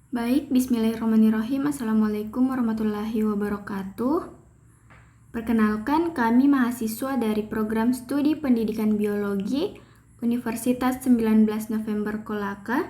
Baik, bismillahirrahmanirrahim. Assalamualaikum warahmatullahi wabarakatuh. Perkenalkan, kami mahasiswa dari Program Studi Pendidikan Biologi Universitas 19 November Kolaka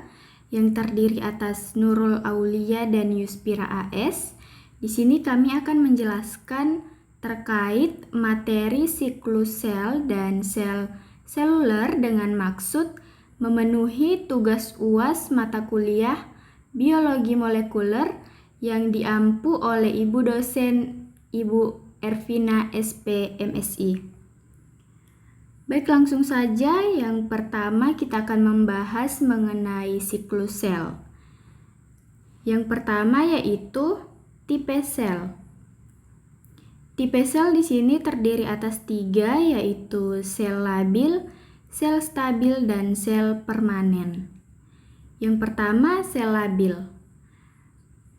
yang terdiri atas Nurul Aulia dan Yuspira AS. Di sini kami akan menjelaskan terkait materi siklus sel dan sel seluler dengan maksud memenuhi tugas UAS mata kuliah Biologi Molekuler yang diampu oleh Ibu dosen Ibu Ervina SP MSI. Baik, langsung saja. Yang pertama kita akan membahas mengenai siklus sel. Yang pertama yaitu tipe sel. Tipe sel di sini terdiri atas 3, yaitu sel labil, sel stabil, dan sel permanen. Yang pertama, sel labil.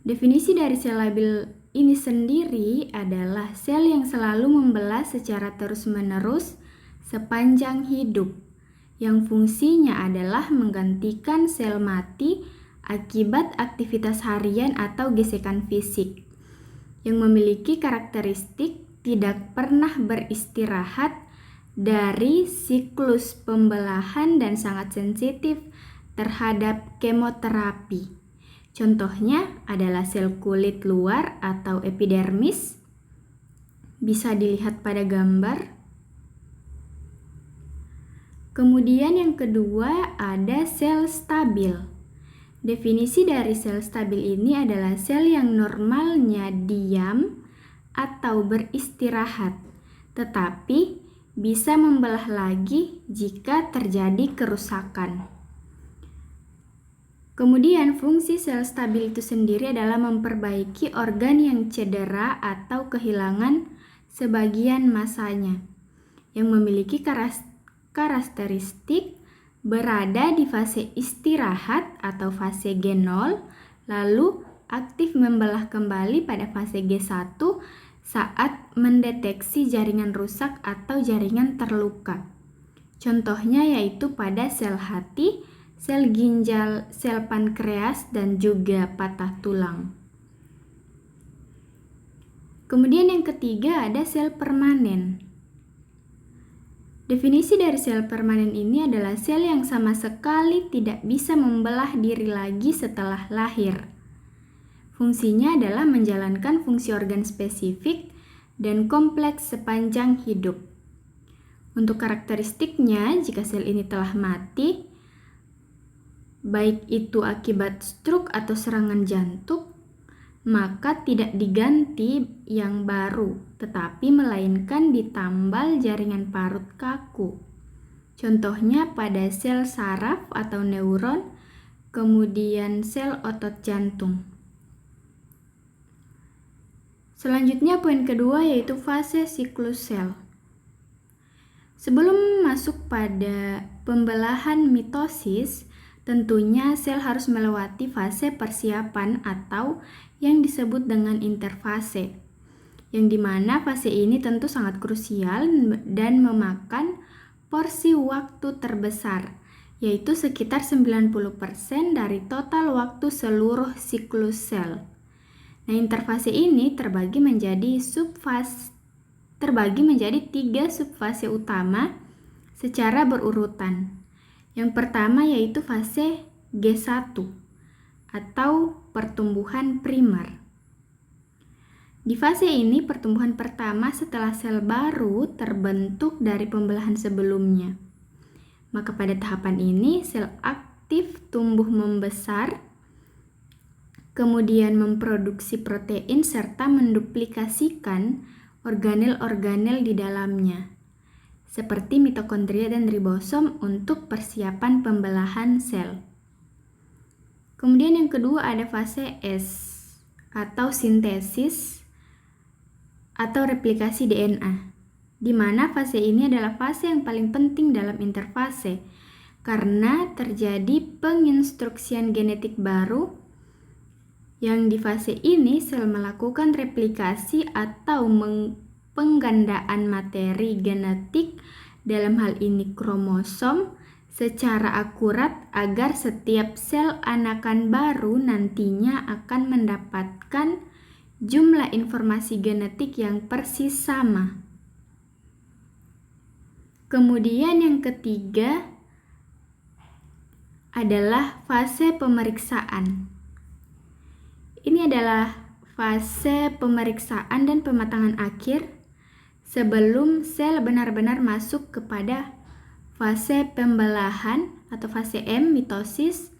Definisi dari sel labil ini sendiri adalah sel yang selalu membelah secara terus-menerus sepanjang hidup, yang fungsinya adalah menggantikan sel mati akibat aktivitas harian atau gesekan fisik, yang memiliki karakteristik tidak pernah beristirahat dari siklus pembelahan dan sangat sensitif terhadap kemoterapi. Contohnya adalah sel kulit luar atau epidermis. Bisa dilihat pada gambar. Kemudian yang kedua ada sel stabil. Definisi dari sel stabil ini adalah sel yang normalnya diam atau beristirahat, tetapi bisa membelah lagi jika terjadi kerusakan. Kemudian fungsi sel stabil itu sendiri adalah memperbaiki organ yang cedera atau kehilangan sebagian masanya, yang memiliki karakteristik berada di fase istirahat atau fase G0, lalu aktif membelah kembali pada fase G1 saat mendeteksi jaringan rusak atau jaringan terluka. Contohnya yaitu pada sel hati, sel ginjal, sel pankreas, dan juga patah tulang. Kemudian yang ketiga ada sel permanen. Definisi dari sel permanen ini adalah sel yang sama sekali tidak bisa membelah diri lagi setelah lahir. Fungsinya adalah menjalankan fungsi organ spesifik dan kompleks sepanjang hidup. Untuk karakteristiknya, jika sel ini telah mati, baik itu akibat stroke atau serangan jantung, maka tidak diganti yang baru, tetapi melainkan ditambal jaringan parut kaku. Contohnya pada sel saraf atau neuron, kemudian sel otot jantung. Selanjutnya poin kedua yaitu fase siklus sel. Sebelum masuk pada pembelahan mitosis, tentunya sel harus melewati fase persiapan atau yang disebut dengan interfase, yang dimana fase ini tentu sangat krusial dan memakan porsi waktu terbesar, yaitu sekitar 90% dari total waktu seluruh siklus sel. Nah, interfase ini terbagi menjadi 3 subfase utama secara berurutan. Yang pertama yaitu fase G1 atau pertumbuhan primer. Di fase ini pertumbuhan pertama setelah sel baru terbentuk dari pembelahan sebelumnya. Maka pada tahapan ini sel aktif tumbuh membesar, kemudian memproduksi protein serta menduplikasikan organel-organel di dalamnya, seperti mitokondria dan ribosom untuk persiapan pembelahan sel. Kemudian yang kedua ada fase S atau sintesis atau replikasi DNA, di mana fase ini adalah fase yang paling penting dalam interfase karena terjadi penginstruksian genetik baru, yang di fase ini sel melakukan replikasi atau penggandaan materi genetik, dalam hal ini kromosom, secara akurat agar setiap sel anakan baru nantinya akan mendapatkan jumlah informasi genetik yang persis sama. Kemudian yang ketiga adalah fase pemeriksaan. Ini adalah fase pemeriksaan dan pematangan akhir sebelum sel benar-benar masuk kepada fase pembelahan atau fase M, mitosis.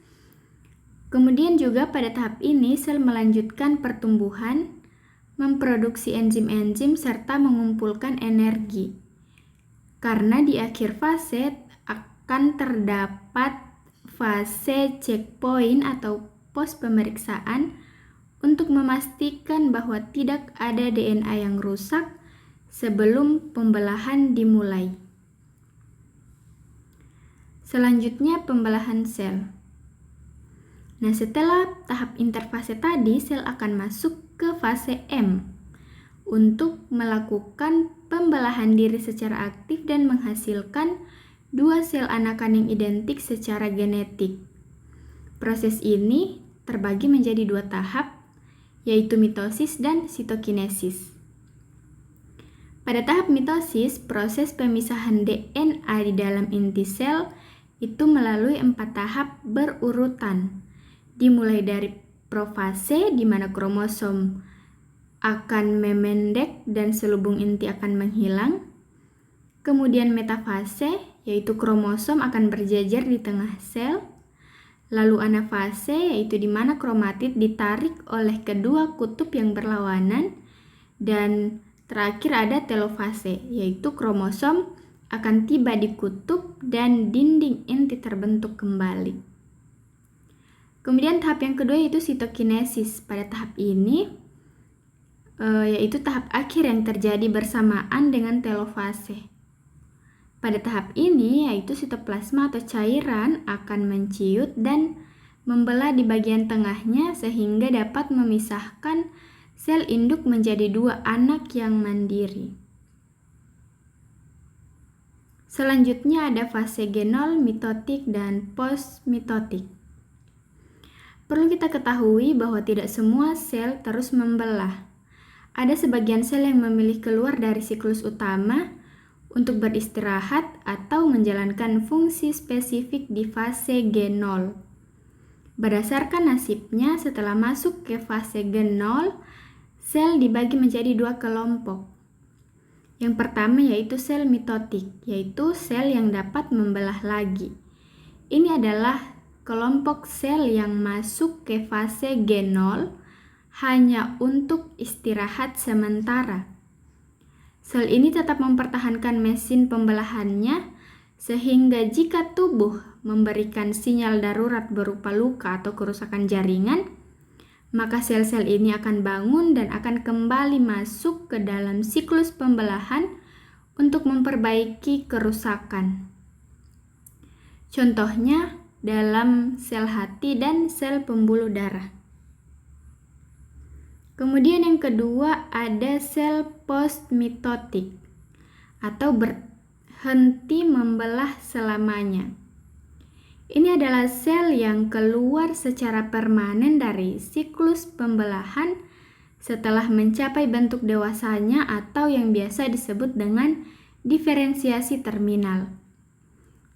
Kemudian juga pada tahap ini sel melanjutkan pertumbuhan, memproduksi enzim-enzim serta mengumpulkan energi. Karena di akhir fase akan terdapat fase checkpoint atau pos pemeriksaan untuk memastikan bahwa tidak ada DNA yang rusak sebelum pembelahan dimulai. Selanjutnya pembelahan sel. Nah, setelah tahap interfase tadi, sel akan masuk ke fase M untuk melakukan pembelahan diri secara aktif dan menghasilkan dua sel anakan yang identik secara genetik. Proses ini terbagi menjadi dua tahap, yaitu mitosis dan sitokinesis. Pada tahap mitosis, proses pemisahan DNA di dalam inti sel itu melalui 4 tahap berurutan, dimulai dari profase di mana kromosom akan memendek dan selubung inti akan menghilang, kemudian metafase yaitu kromosom akan berjejer di tengah sel, lalu anafase yaitu di mana kromatid ditarik oleh kedua kutub yang berlawanan, dan terakhir ada telofase yaitu kromosom akan tiba di kutub dan dinding inti terbentuk kembali. Kemudian tahap yang kedua yaitu sitokinesis. Pada tahap ini yaitu tahap akhir yang terjadi bersamaan dengan telofase. Pada tahap ini yaitu sitoplasma atau cairan akan menciut dan membelah di bagian tengahnya sehingga dapat memisahkan sel induk menjadi dua anak yang mandiri. Selanjutnya ada fase genol, mitotik, dan postmitotik. Perlu kita ketahui bahwa tidak semua sel terus membelah. Ada sebagian sel yang memilih keluar dari siklus utama untuk beristirahat atau menjalankan fungsi spesifik di fase genol. Berdasarkan nasibnya, setelah masuk ke fase genol, sel dibagi menjadi dua kelompok. Yang pertama yaitu sel mitotik, yaitu sel yang dapat membelah lagi. Ini adalah kelompok sel yang masuk ke fase genol hanya untuk istirahat sementara. Sel ini tetap mempertahankan mesin pembelahannya sehingga jika tubuh memberikan sinyal darurat berupa luka atau kerusakan jaringan, maka sel-sel ini akan bangun dan akan kembali masuk ke dalam siklus pembelahan untuk memperbaiki kerusakan. Contohnya dalam sel hati dan sel pembuluh darah. Kemudian yang kedua ada sel postmitotik atau berhenti membelah selamanya. Ini adalah sel yang keluar secara permanen dari siklus pembelahan setelah mencapai bentuk dewasanya atau yang biasa disebut dengan diferensiasi terminal.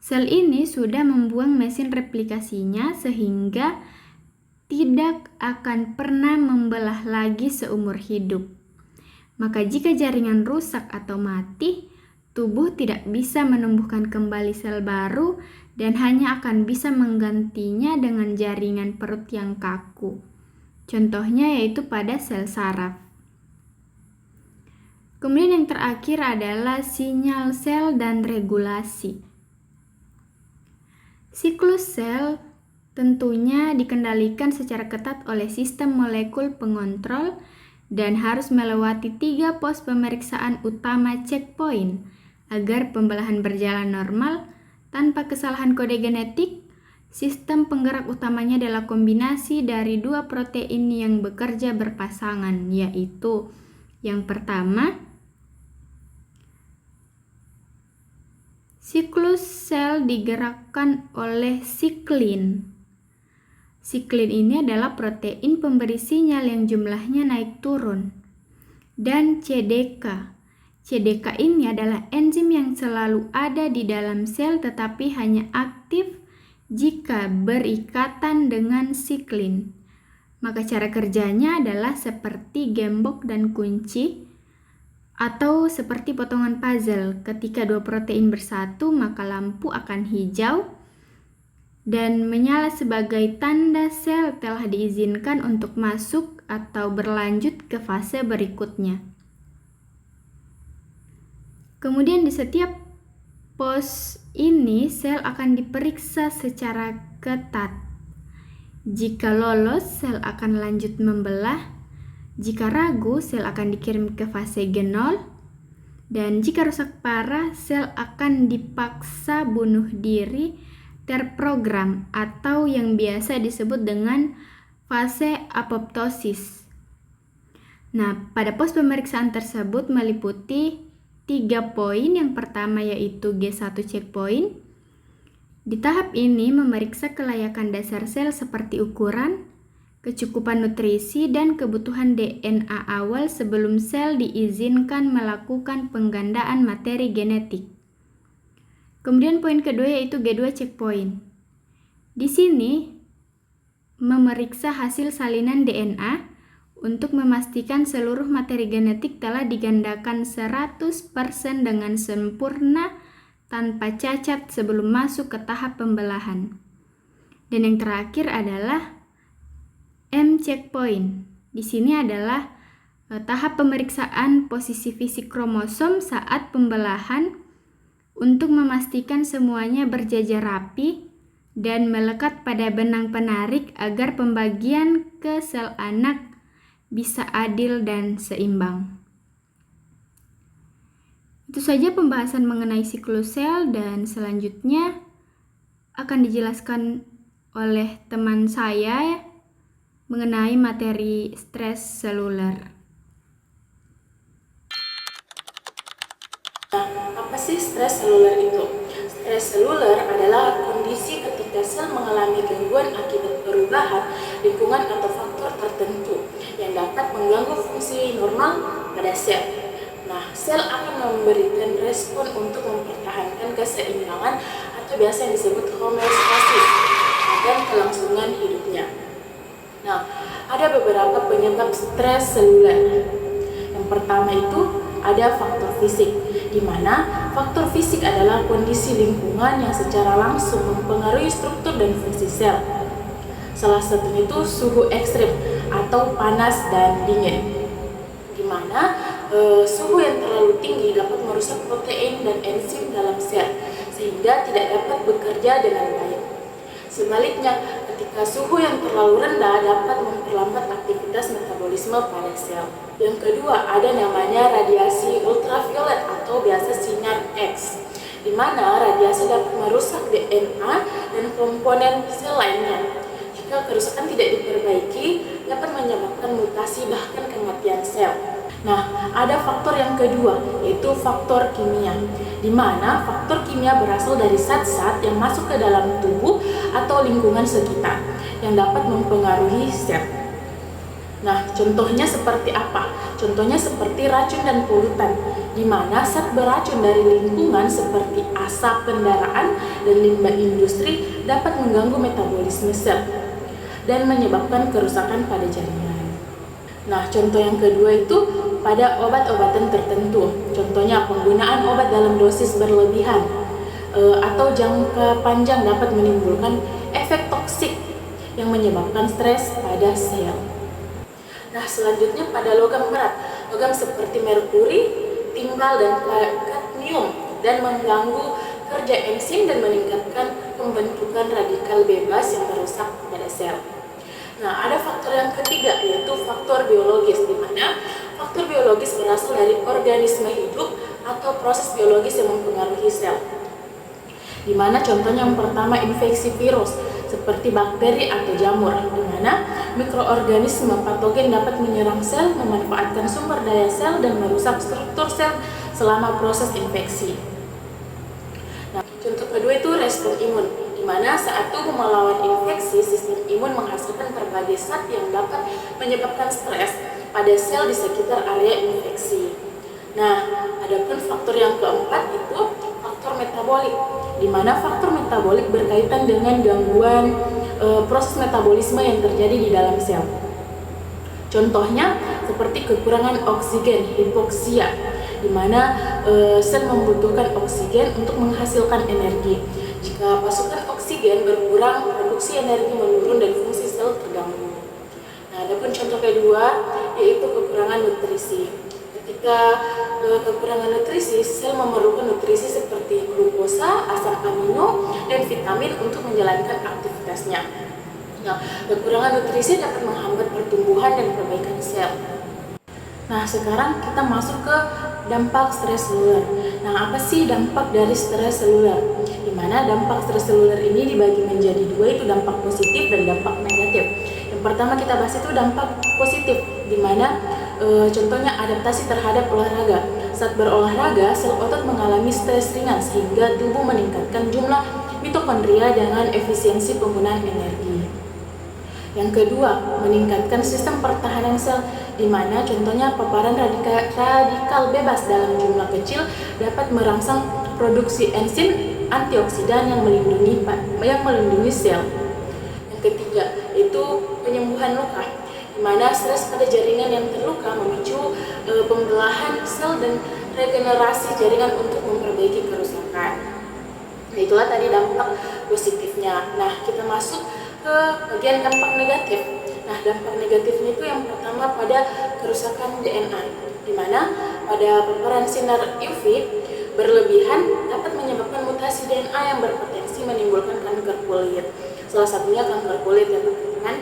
Sel ini sudah membuang mesin replikasinya sehingga tidak akan pernah membelah lagi seumur hidup. Maka jika jaringan rusak atau mati, tubuh tidak bisa menumbuhkan kembali sel baru dan hanya akan bisa menggantinya dengan jaringan perut yang kaku. Contohnya yaitu pada sel saraf. Kemudian yang terakhir adalah sinyal sel dan regulasi. Siklus sel tentunya dikendalikan secara ketat oleh sistem molekul pengontrol dan harus melewati 3 pos pemeriksaan utama checkpoint agar pembelahan berjalan normal tanpa kesalahan kode genetik. Sistem penggerak utamanya adalah kombinasi dari 2 protein yang bekerja berpasangan, yaitu yang pertama Siklus sel digerakkan oleh siklin. Siklin ini adalah protein pemberi sinyal yang jumlahnya naik turun. Dan CDK. CDK ini adalah enzim yang selalu ada di dalam sel tetapi hanya aktif jika berikatan dengan siklin. Maka cara kerjanya adalah seperti gembok dan kunci atau seperti potongan puzzle. Ketika dua protein bersatu, maka lampu akan hijau dan menyala sebagai tanda sel telah diizinkan untuk masuk atau berlanjut ke fase berikutnya. Kemudian di setiap pos ini sel akan diperiksa secara ketat. Jika lolos, sel akan lanjut membelah. Jika ragu, sel akan dikirim ke fase G0. Dan jika rusak parah, sel akan dipaksa bunuh diri terprogram atau yang biasa disebut dengan fase apoptosis. Nah, pada pos pemeriksaan tersebut meliputi 3 poin. Yang pertama yaitu G1 checkpoint. Di tahap ini memeriksa kelayakan dasar sel seperti ukuran, kecukupan nutrisi, dan kebutuhan DNA awal sebelum sel diizinkan melakukan penggandaan materi genetik. Kemudian poin kedua yaitu G2 checkpoint. Di sini memeriksa hasil salinan DNA untuk memastikan seluruh materi genetik telah digandakan 100% dengan sempurna tanpa cacat sebelum masuk ke tahap pembelahan. Dan yang terakhir adalah M checkpoint. Di sini adalah tahap pemeriksaan posisi fisik kromosom saat pembelahan untuk memastikan semuanya berjajar rapi dan melekat pada benang penarik agar pembagian ke sel anak bisa adil dan seimbang. Itu saja pembahasan mengenai siklus sel dan selanjutnya akan dijelaskan oleh teman saya mengenai materi stres seluler. Apa sih stres seluler itu? Stres seluler adalah kondisi ketika sel mengalami gangguan akibat perubahan lingkungan atau faktor tertentu yang dapat mengganggu fungsi normal pada sel. Nah, sel akan memberikan respon untuk mempertahankan keseimbangan atau biasa yang disebut homeostasis dan kelangsungan hidupnya. Nah, ada beberapa penyebab stres seluler. Yang pertama itu ada faktor fisik, di mana faktor fisik adalah kondisi lingkungan yang secara langsung mempengaruhi struktur dan fungsi sel. Salah satunya itu suhu ekstrim atau panas dan dingin, di mana suhu yang terlalu tinggi dapat merusak protein dan enzim dalam sel sehingga tidak dapat bekerja dengan baik. Sebaliknya, ketika suhu yang terlalu rendah dapat memperlambat aktivitas metabolisme pada sel. Yang kedua, ada namanya radiasi ultraviolet atau biasa sinar X, di mana radiasi dapat merusak DNA dan komponen sel lainnya. Jika kerusakan tidak diperbaiki, dapat menyebabkan mutasi bahkan kematian sel. Nah, ada faktor yang kedua, yaitu faktor kimia, di mana faktor kimia berasal dari zat-zat yang masuk ke dalam tubuh atau lingkungan sekitar yang dapat mempengaruhi sel. Nah, contohnya seperti apa? Contohnya seperti racun dan polutan, di mana zat beracun dari lingkungan seperti asap kendaraan dan limbah industri dapat mengganggu metabolisme sel dan menyebabkan kerusakan pada jaringan. Nah, contoh yang kedua itu pada obat-obatan tertentu. Contohnya penggunaan obat dalam dosis berlebihan atau jangka panjang dapat menimbulkan efek toksik yang menyebabkan stres pada sel. Nah, selanjutnya pada logam berat. Logam seperti merkuri, timbal, dan kadmium dan mengganggu kerja enzim dan meningkatkan pembentukan radikal bebas yang merusak pada sel. Nah, ada faktor yang ketiga yaitu faktor biologis, di mana faktor biologis berasal dari organisme hidup atau proses biologis yang mempengaruhi sel. Di mana contohnya yang pertama infeksi virus seperti bakteri atau jamur, di mana mikroorganisme patogen dapat menyerang sel, memanfaatkan sumber daya sel dan merusak struktur sel selama proses infeksi. Nah, mana saat tubuh melawan infeksi, sistem imun menghasilkan berbagai zat yang dapat menyebabkan stres pada sel di sekitar area infeksi. Nah, adapun faktor yang keempat itu faktor metabolik, di mana faktor metabolik berkaitan dengan gangguan proses metabolisme yang terjadi di dalam sel. Contohnya seperti kekurangan oksigen, hipoksia, di mana sel membutuhkan oksigen untuk menghasilkan energi. Jika pasukan oksigen berkurang, produksi energi menurun dan fungsi sel terganggu. Nah, adapun contoh kedua yaitu kekurangan nutrisi. Ketika kekurangan nutrisi, sel memerlukan nutrisi seperti glukosa, asam amino, dan vitamin untuk menjalankan aktivitasnya. Nah, kekurangan nutrisi dapat menghambat pertumbuhan dan perbaikan sel. Nah, sekarang kita masuk ke dampak stres seluler. Nah, apa sih dampak dari stres seluler? Di mana dampak stres seluler ini dibagi menjadi dua, itu dampak positif dan dampak negatif. Yang pertama kita bahas itu dampak positif, di mana contohnya adaptasi terhadap olahraga. Saat berolahraga, sel otot mengalami stres ringan sehingga tubuh meningkatkan jumlah mitokondria dengan efisiensi penggunaan energi. Yang kedua, meningkatkan sistem pertahanan sel, di mana contohnya paparan radikal bebas dalam jumlah kecil dapat merangsang produksi enzim antioksidan yang melindungi sel. Yang ketiga, itu penyembuhan luka, di mana stres pada jaringan yang terluka memicu pembelahan sel dan regenerasi jaringan untuk memperbaiki kerusakan. Nah, itulah tadi dampak positifnya. Nah, kita masuk ke bagian dampak negatif. Nah, dampak negatifnya itu yang pertama pada kerusakan DNA, di mana pada paparan sinar UV berlebihan dapat menyebabkan mutasi DNA yang berpotensi menimbulkan kanker kulit. Salah satunya kanker kulit ya teman-teman.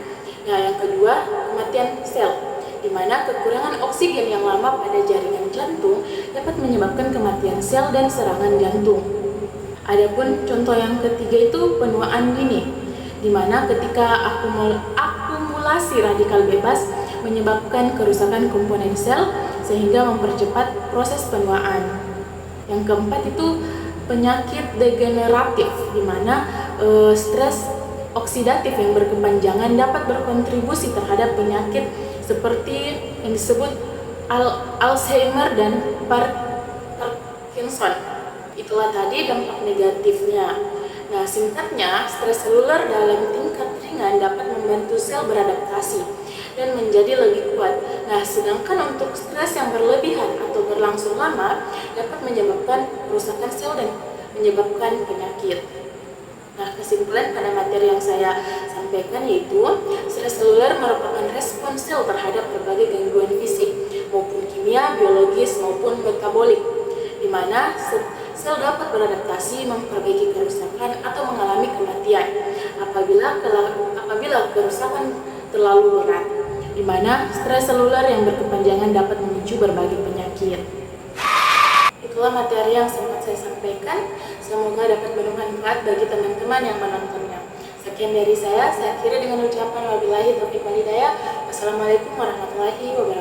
Nah, yang kedua, kematian sel, di mana kekurangan oksigen yang lama pada jaringan jantung dapat menyebabkan kematian sel dan serangan jantung. Adapun contoh yang ketiga itu penuaan dini, di mana ketika akumulasi radikal bebas menyebabkan kerusakan komponen sel sehingga mempercepat proses penuaan. Yang keempat itu penyakit degeneratif, di mana stres oksidatif yang berkepanjangan dapat berkontribusi terhadap penyakit seperti yang disebut Alzheimer dan Parkinson. Itulah tadi dampak negatifnya. Nah, singkatnya, stres seluler dalam tingkat ringan dapat membantu sel beradaptasi dan menjadi lebih kuat. Nah, sedangkan untuk stres yang berlebihan atau berlangsung lama dapat menyebabkan kerusakan sel dan menyebabkan penyakit. Nah, kesimpulan pada materi yang saya sampaikan yaitu stres seluler merupakan respon sel terhadap berbagai gangguan fisik maupun kimia, biologis maupun metabolik, di mana sel dapat beradaptasi, memperbaiki kerusakan atau mengalami kematian apabila kerusakan terlalu berat, di mana stres seluler yang berkepanjangan dapat memicu berbagai penyakit. Itulah materi yang sempat saya sampaikan. Semoga dapat bermanfaat bagi teman-teman yang menontonnya. Sekian dari saya akhiri dengan ucapan wabillahi taufiq wal hidayah. Wassalamualaikum warahmatullahi wabarakatuh.